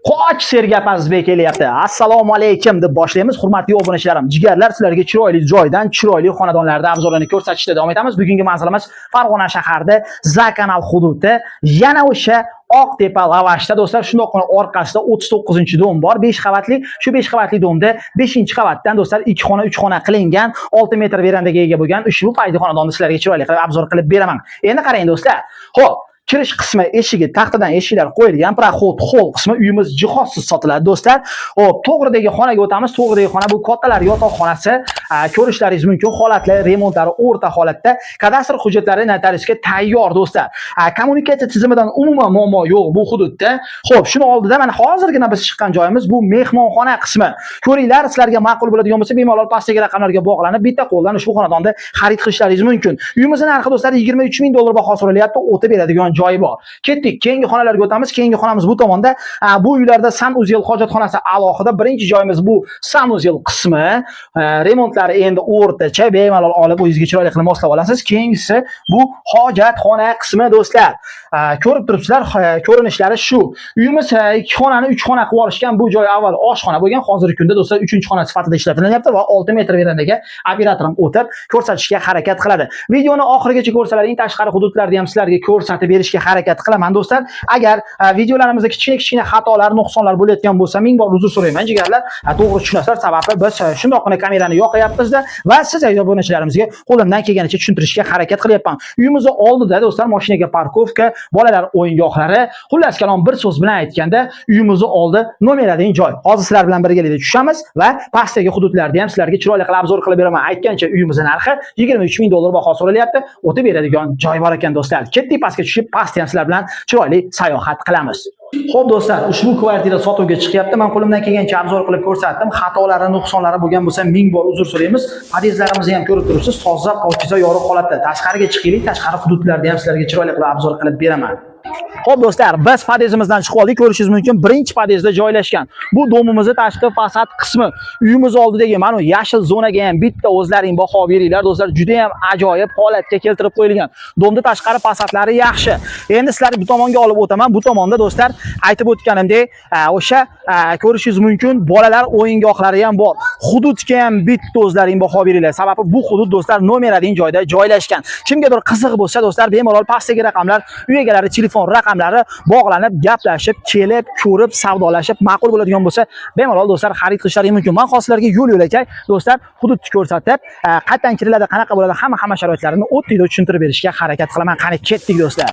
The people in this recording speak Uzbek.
Qoch Sergap Azizbek kelyapti. Assalomu alaykum deb boshlaymiz. Hurmatli obunachilarim, jigarlar, sizlarga chiroyli joydan, chiroyli xonadonlarda obzorlarni ko'rsatishda davom etamiz. Bugungi manzilimiz Farg'ona shahrida Zakanal hududi, yana o'sha Oqtepa Lavashda do'stlar, shundoqqina orqasida 39-dom bor. 5 qavatli. Shu 5 qavatli domda 5-qavatdan do'stlar 2 xona, 3 xona qilingan, 6 metr verandaga ega bo'lgan ushbu foyda xonadonni sizlarga chiroyli qilib obzor qilib beraman. Endi qarang do'stlar. Xo'p, kirish qismi eshigi, taxtadan eshiklar qo'yilgan, proxod, hol qismi uyimiz jihozsiz sotiladi do'stlar. Hop, to'g'ridagi xonaga o'tamiz. To'g'ridagi xona bu kattalar yotoqxonasi. Ko'rishlaringiz mumkin, holatlari, remontlari o'rta holatda. Kadastr hujjatlari notariusga tayyor do'stlar. Kommunikatsiya tizimidan umuman muammo yo'q bu hududda. Xo'p, shuni oldida mana hozirgina biz chiqqan joyimiz bu mehmonxona qismi. Ko'ringlar, sizlarga ma'qul bo'ladigan bo'lsa, bemalol pastdagi raqamlarga bog'lanib, bitta qo'ldan ushbu xonadonda xarid qilishlaringiz mumkin. Uyimizning narxi do'stlar 23 ming dollar baho so'ralyapti. O'tib beradigan joyi bor. Ketdik, keyingi xonalarga o'tamiz. Keyingi xonamiz bu tomonda. Bu uylarda sanuzel hojatxonasi alohida. Birinchi joyimiz bu sanuzel qismi. Remontlari endi o'rtacha, bemalol olib o'zingizga chiroyli qilib moslab olasiz. Keyingisi bu hojatxona qismi do'stlar. Ko'rib turibsizlar, ko'rinishlari shu. Uyimiz 2 xonani 3 xona qilib olishgan. Bu joy avval oshxona bo'lgan, hozirgi kunda do'stlar 3-xona sifatida ishlatilyapti va 6 metr verandaga operatorim o'tib ko'rsatishga harakat qiladi. Videoni oxirigacha ko'rsalaring, tashqari hududlarni ham sizlarga ko'rsatib berishga harakat qilaman do'stlar. Agar videolarimizda kichkina xatolar, nuqsonlar bo'layotgan bo'lsa, ming bor uzr so'rayman jigarlar. To'g'ri tushunasizlar, sababi biz shundoqqina kamerani yoqayapmiz-da va siz obunachilarimizga qo'limdan kelganicha tushuntirishga harakat qilyapman. Uyimizning oldida do'stlar mashinaga parkovka, bolalar o'yingohlari, xullas kalom bir so'z bilan aytganda, uyimizning oldi nomeradigan joy. Hozir sizlar bilan birgalikda tushamiz va pastdagi hududlarni ham sizlarga chiroyli qilib obzor qilib beraman. Aytgancha uyimizning narxi 23 ming dollar baho so'ralyapti. O'tib beradigan joy bor ekan do'stlar. Ketdik pastga tushib, pastda ham sizlar bilan chiroyli sayohat qilamiz. Xo'p do'stlar, ushbu kvartira sotuvga chiqyapti. Men qo'limdan kelgancha obzor qilib ko'rsatdim. Xatolari, nuqsonlari bo'lgan bo'lsa, ming bor uzr so'raymiz. Podyezdlarimizni ham ko'rib turibsiz, toza, pokiza, yorug' holatda. Tashqariga chiqaylik, tashqari hududlarni ham sizlarga chiroyli qilib obzor qilib beraman. Xo'p do'stlar, biz podyezimizdan chiqib oldik. Ko'rishingiz mumkin, birinchi podyezda joylashgan. Bu domimizning tashqi fasad qismi. Uyimiz oldidagi mana yashil zonaga ham bitta o'zlaring baho beringlar do'stlar. Juda ham ajoyib holatga keltirib qo'yilgan. Domda tashqari fasadlari yaxshi. Endi sizlarni bu tomonga olib o'taman. Bu tomonda do'stlar, aytib o'tganimdek, o'sha ko'rishingiz mumkin, bolalar o'yingohlari ham bor. Hududga ham bitta o'zlaring baho beringlar. Sababi bu hudud do'stlar nomeradigan joyda joylashgan. Kimgadir qiziq bo'lsa do'stlar, bemalol pastdagi raqamlar, uy egalari telefon raqamlari bog'lanib, gaplashib, kelib, ko'rib, savdolashib, ma'qul bo'ladigan bo'lsa, bemalol do'stlar xarid qilishlaringiz mumkin. Men hozirlarga yo'l-yo'lakay do'stlar hududni ko'rsatib, qayerdan kiriladi, qanaqa bo'ladi, hamma sharoitlarini o'tdida tushuntirib berishga harakat qilaman. Qani ketdik do'stlar.